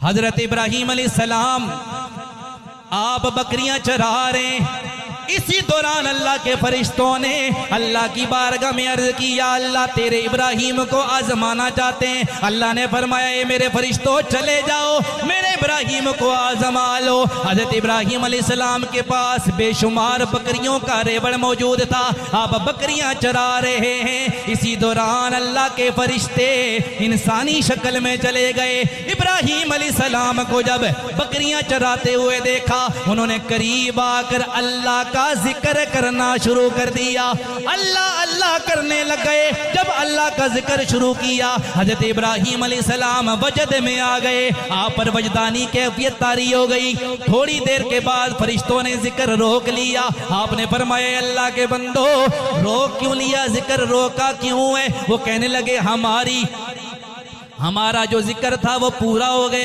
हजरत इब्राहीम अलैहिस्सलाम आप बकरियां चरा रहे हैं। इसी दौरान अल्लाह के फरिश्तों ने अल्लाह की बारगाह में अर्ज किया, अल्लाह तेरे इब्राहीम को आजमाना चाहते हैं। अल्लाह ने फरमाया, ए मेरे फरिश्तों चले जाओ, मेरे इब्राहीम को आजमा लो। हजरत इब्राहीम अलैहिस्सलाम के पास बेशुमार बकरियों का रेवड़ मौजूद था। आप बकरियां चरा रहे हैं। इसी दौरान अल्लाह के फरिश्ते इंसानी शक्ल में चले गए। इब्राहीम अलैहिस्सलाम को जब बकरियां चराते हुए देखा, उन्होंने करीब आकर अल्लाह का जिक्र करना शुरू कर दिया। अल्लाह अल्लाह करने लग गए। जब अल्लाह का जिक्र शुरू किया, हजरत इब्राहीम अलैहिस्सलाम वजद में आ गए। आप पर वजदानी कैफियत तारी हो गई। थोड़ी देर के बाद फरिश्तों ने जिक्र रोक लिया। आपने फरमाया, अल्लाह के बंदो रोक क्यों लिया, जिक्र रोका क्यों है? वो कहने लगे, हमारा जो जिक्र था वो पूरा हो गया।